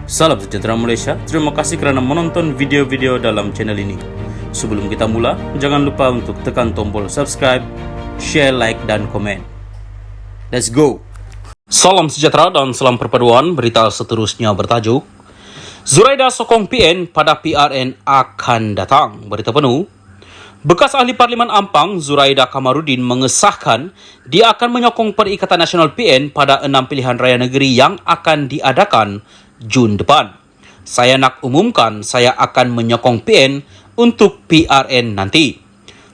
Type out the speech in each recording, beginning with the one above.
Salam sejahtera Malaysia, terima kasih kerana menonton video-video dalam channel ini. Sebelum kita mula, jangan lupa untuk tekan tombol subscribe, share, like dan komen. Let's go! Salam sejahtera dan salam perpaduan. Berita seterusnya bertajuk Zuraida sokong PN pada PRN akan datang. Berita penuh. Bekas Ahli Parlimen Ampang Zuraida Kamarudin mengesahkan dia akan menyokong Perikatan Nasional PN pada 6 pilihan raya negeri yang akan diadakan Jun depan. Saya nak umumkan saya akan menyokong PN untuk PRN nanti.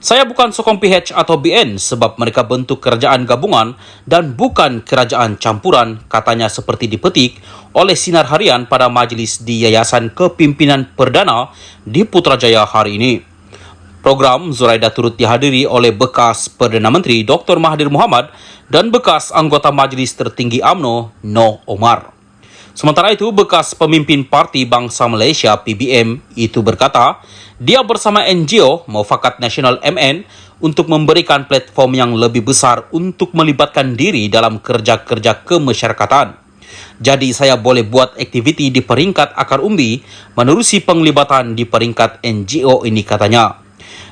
Saya bukan sokong PH atau BN sebab mereka bentuk kerajaan gabungan dan bukan kerajaan campuran, katanya seperti dipetik oleh Sinar Harian pada majlis di Yayasan Kepimpinan Perdana di Putrajaya hari ini. Program Zuraida turut dihadiri oleh bekas Perdana Menteri Dr. Mahathir Mohamad dan bekas anggota Majlis Tertinggi UMNO Noh Omar. Sementara itu, bekas pemimpin Parti Bangsa Malaysia PBM itu berkata, dia bersama NGO Mufakat Nasional MN untuk memberikan platform yang lebih besar untuk melibatkan diri dalam kerja-kerja kemasyarakatan. Jadi saya boleh buat aktiviti di peringkat akar umbi menerusi penglibatan di peringkat NGO ini, katanya.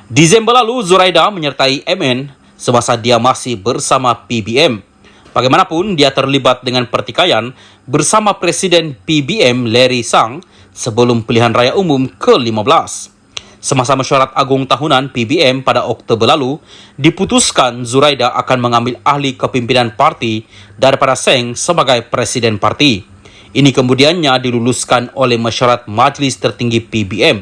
Disember lalu, Zuraida menyertai MN semasa dia masih bersama PBM. Bagaimanapun, dia terlibat dengan pertikaian bersama Presiden PBM Larry Sang sebelum pilihan raya umum ke-15. Semasa mesyuarat agung tahunan PBM pada Oktober lalu, diputuskan Zuraida akan mengambil ahli kepimpinan parti daripada Seng sebagai Presiden parti. Ini kemudiannya diluluskan oleh mesyuarat Majlis Tertinggi PBM.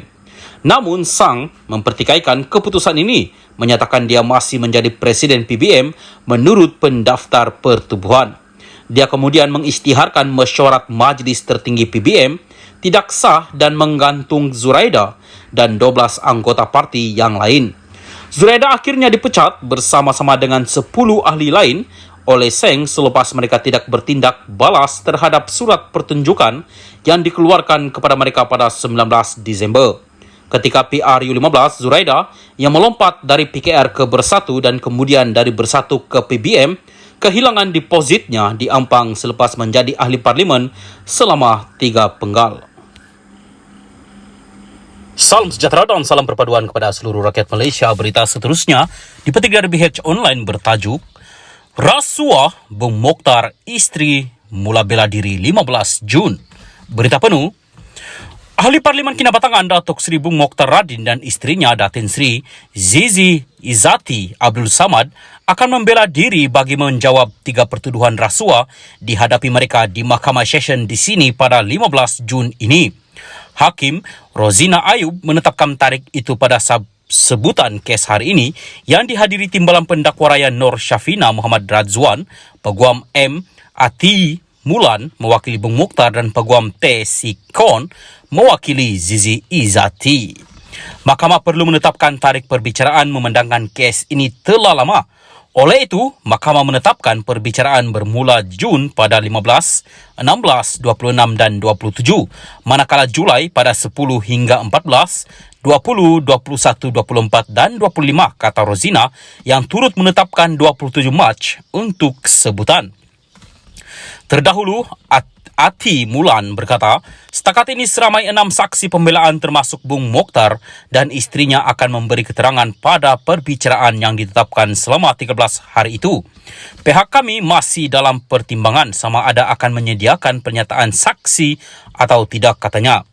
Namun, Sang mempertikaikan keputusan ini, menyatakan dia masih menjadi Presiden PBM menurut pendaftar pertubuhan. Dia kemudian mengisytiharkan mesyuarat Majlis Tertinggi PBM tidak sah dan menggantung Zuraida dan 12 anggota parti yang lain. Zuraida akhirnya dipecat bersama-sama dengan 10 ahli lain oleh Seng selepas mereka tidak bertindak balas terhadap surat pertunjukan yang dikeluarkan kepada mereka pada 19 Disember. Ketika PRU15, Zuraida yang melompat dari PKR ke Bersatu dan kemudian dari Bersatu ke PBM, kehilangan depositnya di Ampang selepas menjadi ahli parlimen selama 3 penggal. Salam sejahtera dan salam perpaduan kepada seluruh rakyat Malaysia. Berita seterusnya dipetik dari BH Online bertajuk Rasuah Bung Mokhtar isteri mula bela diri 15 Jun. Berita penuh. Ahli Parlimen Kinabatangan Datuk Seri Bung Mokhtar Radin dan isterinya Datin Sri Zizi Izzati Abdul Samad akan membela diri bagi menjawab 3 pertuduhan rasuah dihadapi mereka di Mahkamah Session di sini pada 15 Jun ini. Hakim Rozina Ayub menetapkan tarikh itu pada sebutan kes hari ini yang dihadiri timbalan pendakwa raya Nur Syafina Muhammad Radzwan, Peguam M. Ati Mulan mewakili Bung Mokhtar dan Peguam T. Sikon mewakili Zizi Izzati. Mahkamah perlu menetapkan tarikh perbicaraan memandangkan kes ini telah lama. Oleh itu, Mahkamah menetapkan perbicaraan bermula Jun pada 15, 16, 26 dan 27, manakala Julai pada 10 hingga 14, 20, 21, 24 dan 25, kata Rozina yang turut menetapkan 27 Mac untuk sebutan. Terdahulu, Ati Mulan berkata, setakat ini seramai 6 saksi pembelaan termasuk Bung Mokhtar dan isterinya akan memberi keterangan pada perbicaraan yang ditetapkan selama 13 hari itu. Pihak kami masih dalam pertimbangan sama ada akan menyediakan pernyataan saksi atau tidak, katanya.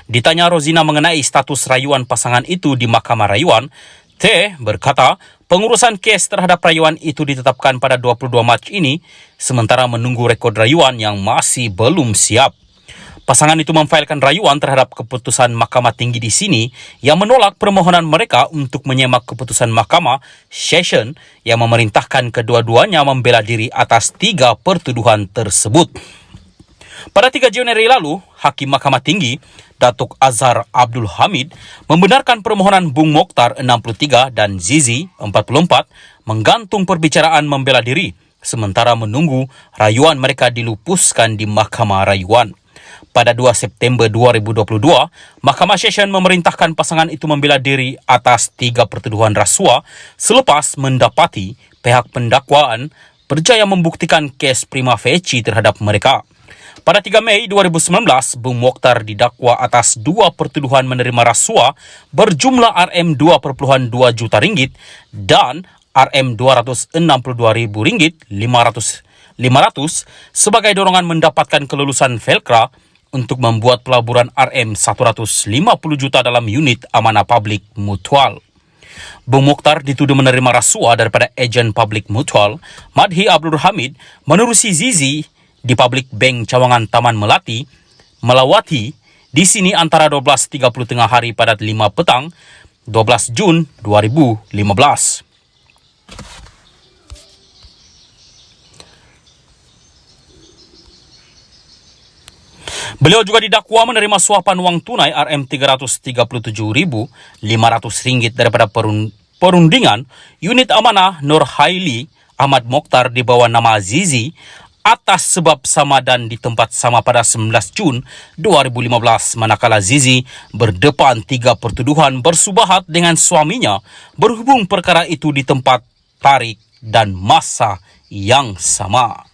Ditanya Rozina mengenai status rayuan pasangan itu di Mahkamah Rayuan, T berkata, pengurusan kes terhadap rayuan itu ditetapkan pada 22 Mac ini, sementara menunggu rekod rayuan yang masih belum siap. Pasangan itu memfailkan rayuan terhadap keputusan Mahkamah Tinggi di sini yang menolak permohonan mereka untuk menyemak keputusan Mahkamah Session yang memerintahkan kedua-duanya membela diri atas 3 pertuduhan tersebut. Pada 3 Januari lalu, Hakim Mahkamah Tinggi Datuk Azhar Abdul Hamid membenarkan permohonan Bung Mokhtar 63 dan Zizi 44 menggantung perbicaraan membela diri sementara menunggu rayuan mereka dilupuskan di Mahkamah Rayuan. Pada 2 September 2022, Mahkamah Session memerintahkan pasangan itu membela diri atas 3 pertuduhan rasuah selepas mendapati pihak pendakwaan berjaya membuktikan kes prima facie terhadap mereka. Pada 3 Mei 2019, Bung Mokhtar didakwa atas 2 pertuduhan menerima rasuah berjumlah Rm2,2 juta ringgit dan Rm262.500 sebagai dorongan mendapatkan kelulusan Felkra untuk membuat pelaburan Rm150 juta dalam unit amanah publik mutual. Bung Mokhtar dituduh menerima rasuah daripada ejen publik mutual Madhi Abdul Hamid menerusi Zizi di Public Bank Cawangan Taman Melawati di sini antara 12.30 tengah hari pada 5 petang 12 Jun 2015. Beliau juga didakwa menerima suapan wang tunai Rm337.500 daripada perundingan unit amanah Nur Haili Ahmad Mokhtar di bawah nama Zizi atas sebab sama dan di tempat sama pada 19 Jun 2015 manakala Zizi berdepan 3 pertuduhan bersubahat dengan suaminya berhubung perkara itu di tempat, tarikh dan masa yang sama.